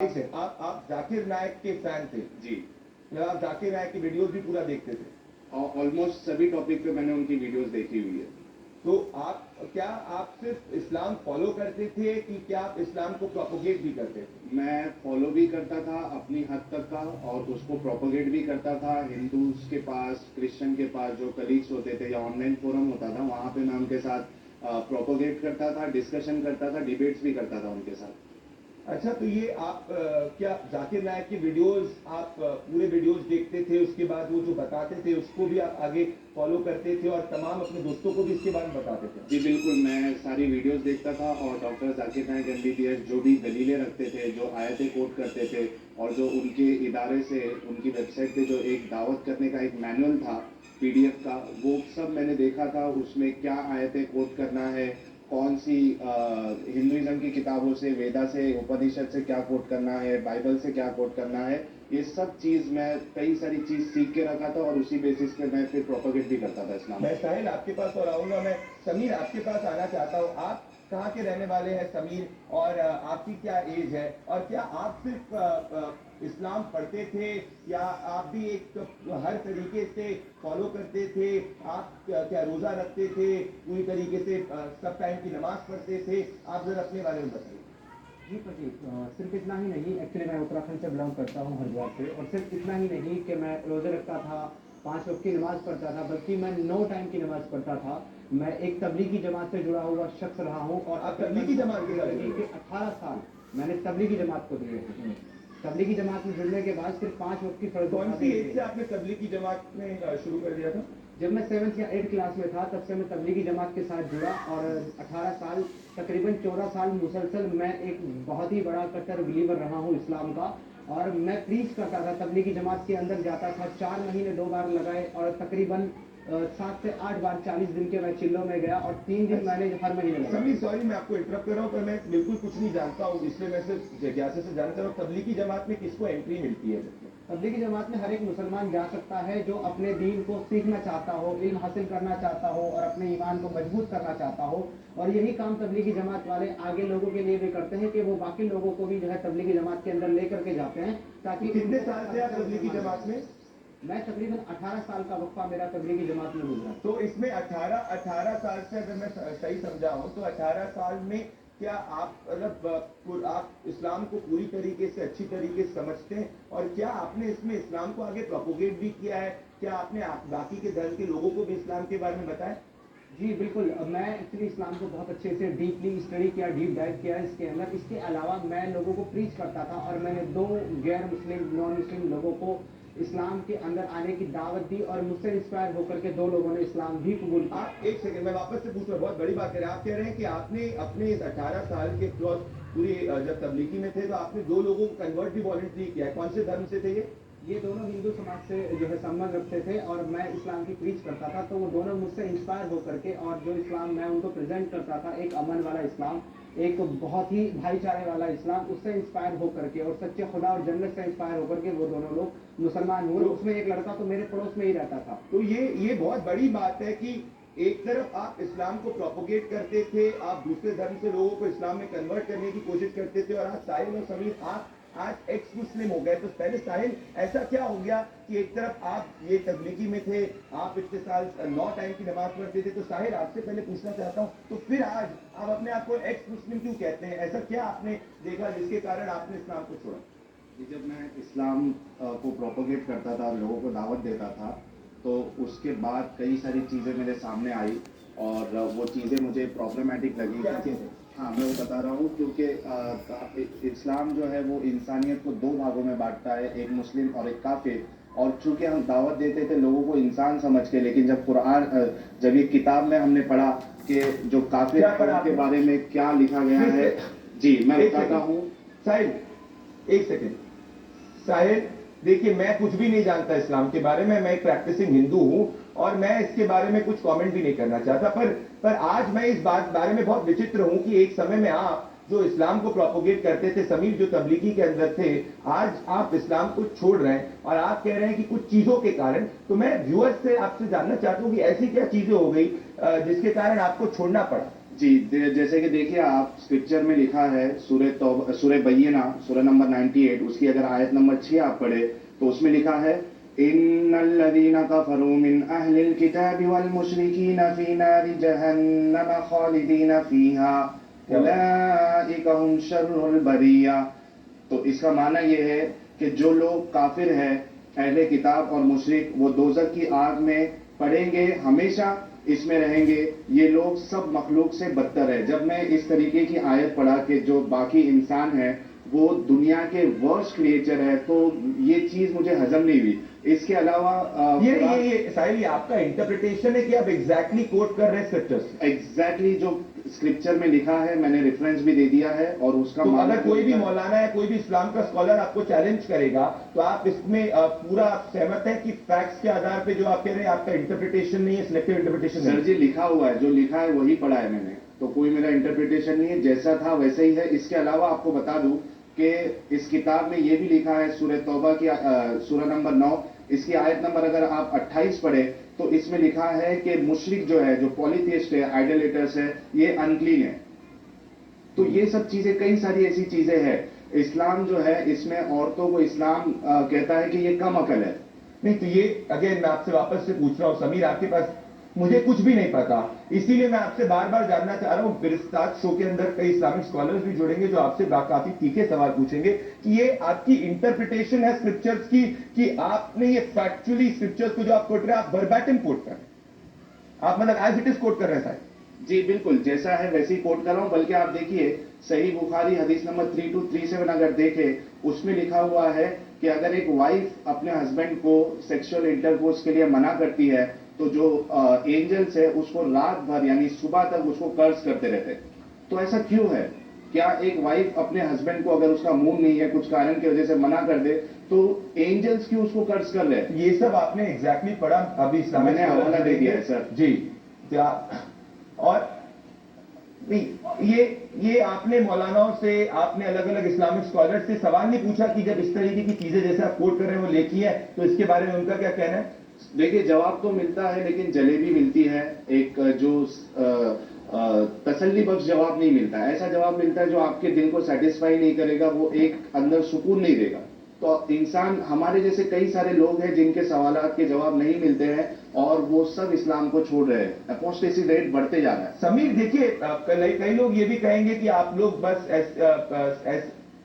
آپ ذاکر نائک کے فین تھے جی آپ ذاکر نائک کی ویڈیوز بھی پورا دیکھتے تھے آلموسٹ سبھی ٹاپک پہ میں نے ان کی ویڈیوز دیکھی ہوئی ہے. تو آپ صرف اسلام فالو کرتے تھے کہ کیا آپ اسلام کو پروپوگیٹ بھی کرتے تھے؟ میں فالو بھی کرتا تھا اپنی حد تک کا اور اس کو پروپوگیٹ بھی کرتا تھا. ہندوز کے پاس کرسچن کے پاس جو کلیگس ہوتے تھے یا آن لائن فورم ہوتا تھا وہاں پہ میں ان کے ساتھ پروپوگیٹ کرتا تھا, ڈسکشن کرتا تھا, ڈیبیٹس بھی کرتا تھا ان کے ساتھ. اچھا, تو یہ آپ کیا ذاکر نائک کی ویڈیوز آپ پورے ویڈیوز دیکھتے تھے, اس کے بعد وہ جو بتاتے تھے اس کو بھی آپ آگے فالو کرتے تھے اور تمام اپنے دوستوں کو بھی اس کے بارے میں بتاتے تھے؟ جی بالکل, میں ساری ویڈیوز دیکھتا تھا اور ڈاکٹر ذاکر نائک MBBS جو بھی دلیلیں رکھتے تھے, جو آیتیں کوٹ کرتے تھے اور جو ان کے ادارے سے ان کی ویب سائٹ پہ جو ایک دعوت کرنے کا ایک مینول تھا PDF کا, وہ سب میں نے دیکھا تھا. اس میں کیا آیتیں کوٹ کرنا ہے, کون سی ہندوازم کی کتابوں سے, ویدا سے, اپنشد سے کیا کوٹ کرنا ہے, بائبل سے کیا کوٹ کرنا ہے, یہ سب چیز میں کئی ساری چیز سیکھ کے رکھا تھا اور اسی بیسس پہ میں پھر پروپیگیٹ بھی کرتا تھا اسلام. میں ساحل آپ کے پاس اور آؤں گا. میں سمیر آپ کے پاس آنا چاہتا ہوں. آپ کہاں کے رہنے والے ہیں سمیر, اور آپ کی کیا ایج ہے, اور کیا آپ صرف اسلام پڑھتے تھے یا آپ بھی ایک ہر طریقے سے فالو کرتے تھے؟ آپ کیا روزہ رکھتے تھے, پوری طریقے سے سب ٹائم کی نماز پڑھتے تھے؟ آپ ذرا اپنے بارے میں بتائیے. جی پٹیل, صرف اتنا ہی نہیں, ایکچولی میں اتراکھنڈ سے بلانگ کرتا ہوں, ہریدوار سے, اور صرف اتنا ہی نہیں کہ میں روزے رکھتا تھا, 5 وقت کی نماز پڑھتا تھا, بلکہ میں 9 ٹائم کی نماز پڑھتا تھا. میں ایک تبلیغی جماعت سے جڑا ہوا شخص رہا ہوں. اور آپ تبلیغی جماعت کے ساتھ جڑے ہوئے؟ 18 سال میں نے تبلیغی جماعت کو دیے ہیں. تبلیغی جماعت میں جڑنے کے بعد صرف 5 وقت کی فرض. کون سی ایج سے آپ نے تبلیغی جماعت میں شروع کر دیا تھا؟ جب میں 7 یا 8 کلاس میں تھا تب سے میں تبلیغی جماعت کے ساتھ جڑا, اور 18 سال تقریباً 14 سال مسلسل میں ایک بہت ہی بڑا کٹر بلیور رہا ہوں اسلام کا. اور میں پریچ کرتا تھا, تبلیغی جماعت کے اندر جاتا تھا, 4 مہینے 2 بار لگائے, اور تقریباً 7 سے 8 بار 40 دن کے میں چلوں میں گیا, اور 3 دن میں نے ہر مہینے لگا. سمیر سوری میں آپ کو انٹرپٹ کر رہا ہوں, پر میں بالکل کچھ نہیں جانتا ہوں, اس لیے میں صرف جگیاسے سے جانتا ہوں تبلیغی جماعت میں کس کو انٹری ملتی ہے؟ تبلیغی جماعت میں ہر ایک مسلمان جا سکتا ہے جو اپنے دین کو سیکھنا چاہتا ہو, علم حاصل کرنا چاہتا ہو, اور اپنے ایمان کو مضبوط کرنا چاہتا ہو. اور یہی کام تبلیغی جماعت والے آگے لوگوں کے لیے بھی کرتے ہیں کہ وہ باقی لوگوں کو بھی جو ہے تبلیغی جماعت کے اندر لے کر کے جاتے ہیں. تاکہ کتنے سال سے آپ تبلیغی جماعت میں؟ میں تقریباً 18 سال کا وقفہ میرا تبلیغی جماعت میں گزرا. تو اس میں 18 سال سے اگر میں صحیح سمجھا ہوں تو 18 سال میں کیا آپ مطلب آپ اسلام کو پوری طریقے سے اچھی طریقے سے سمجھتے ہیں, اور کیا آپ نے اس میں اسلام کو آگے پروپوگیٹ بھی کیا ہے؟ کیا آپ نے باقی کے دھرم کے لوگوں کو بھی اسلام کے بارے میں بتایا؟ جی بالکل, میں ایکچولی اسلام کو بہت اچھے سے ڈیپلی اسٹڈی کیا, ڈیپ ڈائیو کیا اس کے اندر. اس کے علاوہ میں لوگوں کو پریچ کرتا تھا, اور میں نے 2 غیر مسلم نان مسلم لوگوں کو اسلام کے اندر آنے کی دعوت دی, اور مجھ سے انسپائر ہو کر کے 2 لوگوں نے اسلام بھی قبول کیا. آپ ایک سیکنڈ میں واپس سے پوچھ رہا ہوں, بہت بڑی بات کر رہے ہیں. آپ کہہ رہے ہیں کہ آپ نے اپنے اس 18 سال کے پوری جب تبلیغی میں تھے تو آپ نے 2 لوگوں کو کنورٹ بھی والنٹری کیا ہے. کون سے دھرم سے تھے یہ دونوں ہندو سماج سے جو ہے سمبند رکھتے تھے, اور میں اسلام کی پریچ کرتا تھا, تو وہ دونوں مجھ سے انسپائر ہو کر کے, اور جو اسلام میں ان کو پریزنٹ کرتا تھا, ایک امن والا اسلام, ایک بہت ہی بھائی چارے والا اسلام, اس سے انسپائر ہو کر کے, اور سچے خدا اور جنت سے انسپائر ہو کر کے وہ دونوں لوگ مسلمان ہوئے. اس میں ایک لڑکا تو میرے پڑوس میں ہی رہتا تھا. تو یہ بہت بڑی بات ہے کہ ایک طرف آپ اسلام کو پروپوگیٹ کرتے تھے, آپ دوسرے دھرم سے لوگوں کو اسلام میں کنورٹ کرنے کی کوشش کرتے تھے, اور آج ساحل اور سمیر آپ آج ایکس مسلم ہو گئے. تو پہلے ساحل ایسا کیا ہو گیا کہ ایک طرف آپ یہ تبلیغی میں تھے, آپ اتنے سال 9 ٹائم کی نماز پڑھتے تھے, تو ساحل آپ سے پہلے پوچھنا چاہتا ہوں, تو پھر آج آپ اپنے آپ کو ایکس مسلم کیوں کہتے ہیں؟ ایسا کیا آپ نے دیکھا جس کے کارن آپ نے اسلام کو چھوڑا؟ جب میں اسلام کو پروپوگیٹ کرتا تھا, لوگوں کو دعوت دیتا تھا, تو اس کے بعد کئی ساری چیزیں میرے سامنے آئی, اور وہ چیزیں مجھے پرابلمٹک لگی. ہاں میں وہ بتا رہا ہوں, کیونکہ اسلام جو ہے وہ انسانیت کو 2 بھاگوں میں بانٹتا ہے, ایک مسلم اور ایک کافر. اور چونکہ ہم دعوت دیتے تھے لوگوں کو انسان سمجھ کے, لیکن جب یہ کتاب میں ہم نے پڑھا کہ جو کافر کے بارے میں کیا لکھا گیا ہے. جی میں بتاتا ہوں. ساحل ایک سیکنڈ, ساحل دیکھیے میں کچھ بھی نہیں جانتا اسلام کے بارے میں ایک پریکٹسنگ ہندو ہوں, اور میں اس کے بارے میں کچھ کامنٹ بھی نہیں کرنا چاہتا, پر آج میں اس بارے میں بہت وچتر ہوں کہ ایک سمے میں آپ جو اسلام کو پروپوگیٹ کرتے تھے, سمیر جو تبلیغی کے اندر تھے, آج آپ اسلام کو چھوڑ رہے ہیں, اور آپ کہہ رہے ہیں کہ کچھ چیزوں کے کارن. تو میں ویورز سے آپ سے جاننا چاہتا ہوں کہ ایسی کیا چیزیں ہو گئی جس کے کارن آپ کو چھوڑنا پڑا؟ جی جیسے کہ دیکھیے آپ اسکرپچر میں لکھا ہے سورہ بینہ سورہ نمبر 98 اس کی اگر آیت نمبر 6 آپ پڑھے تو اس میں لکھا ہے ان الذين كفروا من اهل الكتاب والمشركين في نار جهنم خالدين فيها اولئك هم شر البرية. تو اس کا معنی یہ ہے کہ جو لوگ کافر ہیں اہل کتاب اور مشرک وہ دوزخ کی آگ میں پڑیں گے ہمیشہ اس میں رہیں گے. یہ لوگ سب مخلوق سے بدتر ہے. جب میں اس طریقے کی آیت پڑھا کہ جو باقی انسان ہے وہ دنیا کے ورسٹ کریچر ہے تو یہ چیز مجھے ہضم نہیں ہوئی. اس کے علاوہ یہ ساحل یہ آپ کا انٹرپریٹیشن ہے کہ آپ ایگزیکٹلی کوٹ کر رہے ہیں اسکرپچر سے؟ ایگزیکٹلی جو اسکرپچر میں لکھا ہے میں نے ریفرنس بھی دے دیا ہے اور اس کا تو اگر کوئی بھی مولانا ہے کوئی بھی اسلام کا اسکالر آپ کو چیلنج کرے گا تو آپ اس میں پورا سہمت ہیں کہ فیکٹس کے آدھار پہ جو آپ کہہ رہے ہیں آپ کا انٹرپریٹیشن نہیں ہے سلیکٹو انٹرپریٹیشن؟ سر جی لکھا ہوا ہے جو لکھا ہے وہی پڑھا ہے میں نے تو کوئی میرا انٹرپریٹیشن نہیں ہے جیسا تھا ویسا ہی ہے. اس کے علاوہ آپ کو بتا دوں کہ اس کتاب میں یہ بھی لکھا ہے سورہ توبہ کی سورہ نمبر 9 اس کی آیت نمبر اگر آپ 28 پڑھے تو اس میں لکھا ہے کہ مشرک جو ہے جو پولیتھیسٹ ہے آئیڈولیٹرس ہے یہ انکلین ہے. تو یہ سب چیزیں کئی ساری ایسی چیزیں ہیں. اسلام جو ہے اس میں عورتوں کو اسلام کہتا ہے کہ یہ کم عقل ہے. نہیں تو یہ اگین میں آپ سے واپس سے پوچھ رہا ہوں سمیر آپ کے پاس مجھے کچھ بھی نہیں پتا اسی لیے میں آپ سے بار بار جاننا چاہ رہا ہوں. برستاج شو کے اندر کئی اسلامک اسکالرز بھی جڑیں گے جو آپ سے کافی تیکھے سوال پوچھیں گے کہ یہ آپ کی انٹرپریٹیشن ہے اسکرپچرز کی کہ آپ نے یہ فیکچولی اسکرپچرز کو جو آپ کوٹ رہے ہیں آپ وربیٹم کوٹ کر رہے ہیں آپ مطلب ایز اٹ از کوٹ کر رہے ہیں صاحب؟ جی بالکل جیسا ہے ویسے ہی کوٹ کر رہا ہوں. بلکہ آپ دیکھیے صحیح بخاری حدیث نمبر 3237 اگر دیکھیں اس میں لکھا ہوا ہے کہ اگر ایک وائف اپنے ہسبینڈ کو سیکشل انٹرکورس کے لیے منع کرتی ہے تو جو اینجلس ہے اس کو رات بھر یعنی صبح تک اس کو کرس کرتے رہتے. تو ایسا کیوں ہے؟ کیا ایک وائف اپنے ہسبینڈ کو اگر اس کا موڈ نہیں ہے کچھ کارن کی وجہ سے منع کر دے تو اینجلس کیوں اس کو کرس کر رہے ہیں؟ یہ سب آپ نے ایگزیکٹلی پڑھا ابھی اسلام میں نے حوالہ دے دیا ہے سر. جی اور یہ آپ نے مولاناؤں سے آپ نے الگ الگ اسلامک اسکالر سے سوال نہیں پوچھا کہ جب اس طریقے کی چیزیں جیسے آپ کوٹ کر رہے ہیں وہ لکھی ہے تو اس کے بارے میں ان کا کیا کہنا ہے؟ دیکھیے جواب تو ملتا ہے لیکن جلیبی ملتی ہے. ایک جو تسلی بخش جواب نہیں ملتا. ایسا جواب ملتا ہے جو آپ کے دل کو سیٹسفائی نہیں کرے گا وہ ایک اندر سکون نہیں دے گا. تو انسان ہمارے جیسے کئی سارے لوگ ہیں جن کے سوالات کے جواب نہیں ملتے ہیں اور وہ سب اسلام کو چھوڑ رہے ہیں. اپوسٹیسی ریٹ بڑھتے جا رہا ہے. سمیر دیکھیے کئی لوگ یہ بھی کہیں گے کہ آپ لوگ بس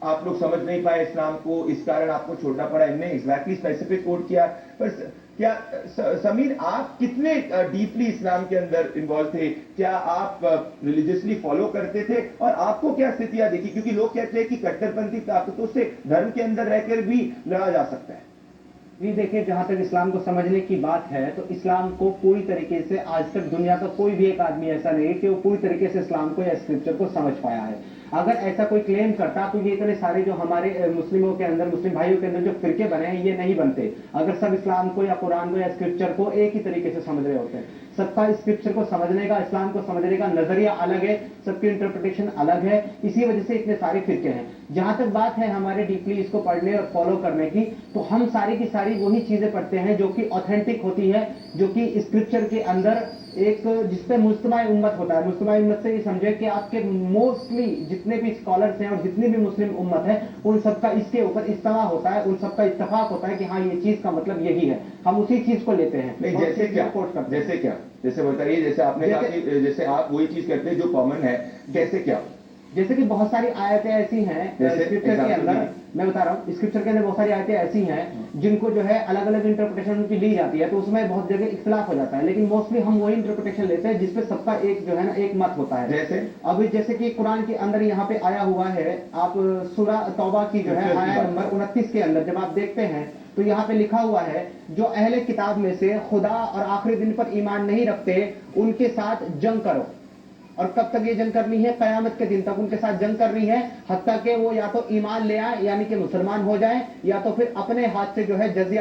آپ لوگ سمجھ نہیں پائے اسلام کو اس کارن آپ کو چھوڑنا پڑا. ان نے ایگزیکٹلی اسپیسیفک کوٹ کیا. پر کیا سمیر آپ کتنے ڈیپلی اسلام کے اندر انوالو تھے؟ کیا آپ ریلیجیسلی فالو کرتے تھے اور آپ کو کیا استھتیاں دیکھی؟ کیونکہ لوگ کہتے ہیں کہ کٹر پنتھی طاقتوں سے دھرم کے اندر رہ کر بھی لڑا جا سکتا ہے. جی دیکھیں جہاں تک اسلام کو سمجھنے کی بات ہے تو اسلام کو پوری طریقے سے آج تک دنیا کا کوئی بھی ایک آدمی ایسا نہیں کہ وہ پوری طریقے سے اسلام کو یا اسکرپچر کو سمجھ پایا ہے. اگر ایسا کوئی کلیم کرتا تو یہ اتنے سارے جو ہمارے مسلموں کے اندر مسلم بھائیوں کے اندر جو فرقے بنے ہیں یہ نہیں بنتے اگر سب اسلام کو یا قرآن کو یا اسکرپچر کو ایک ہی طریقے سے سمجھ رہے ہوتے ہیں. سب کا اسکرپچر کو سمجھنے کا اسلام کو سمجھنے کا نظریہ الگ ہے. سب کی انٹرپریٹیشن الگ ہے. اسی وجہ سے اتنے سارے فرقے ہیں. جہاں تک بات ہے ہمارے ڈیپلی اس کو پڑھنے اور فالو کرنے کی تو ہم ساری کی ساری وہی چیزیں پڑھتے ہیں جو کہ اوتھینٹک ہوتی ہے جو کہ اسکرپچر کے اندر ایک جس پہ مجتمع امت ہوتا ہے. مجتمع امت سے یہ سمجھے کہ آپ کے موسٹلی جتنے بھی اسکالرس ہیں اور جتنی بھی مسلم امت ہے ان سب کا اس کے اوپر اجتماع ہوتا ہے. ان سب کا اتفاق ہوتا ہے کہ ہاں یہ چیز کا مطلب یہی ہے. ہم اسی چیز کو لیتے ہیں. جیسے کیا جیسے بتائیے جیسے آپ نے کہا کہ جیسے آپ وہی چیز کرتے ہیں جو کامن ہے. کیسے کیا؟ جیسے کہ بہت ساری آیتیں ایسی ہیں اسکرپچر کے اندر میں بتا رہا ہوں اسکرپچر کے اندر بہت ساری آیتیں ایسی ہیں جن کو جو ہے الگ الگ انٹرپریٹیشن کی لی جاتی ہے تو اس میں بہت جگہ اختلاف ہو جاتا ہے لیکن موسٹلی ہم وہی انٹرپریٹیشن لیتے ہیں جس پہ سب کا ایک جو ہے نا ایک مت ہوتا ہے. جیسے کہ قرآن کے اندر یہاں پہ آیا ہوا ہے آپ سورہ توبہ کی جو ہے آیت نمبر 29 کے اندر جب آپ دیکھتے ہیں تو یہاں پہ لکھا ہوا ہے جو اہل کتاب میں سے خدا اور آخری دن پر ایمان نہیں رکھتے ان کے ساتھ جنگ کرو. اور کب تک یہ جنگ کرنی ہے؟ قیامت کے دن تک ان کے ساتھ جنگ کرنی ہے حتیٰ کہ وہ یا تو ایمان لے آئے یعنی کہ مسلمان ہو جائیں یا تو پھر اپنے ہاتھ سے جو ہے جزیہ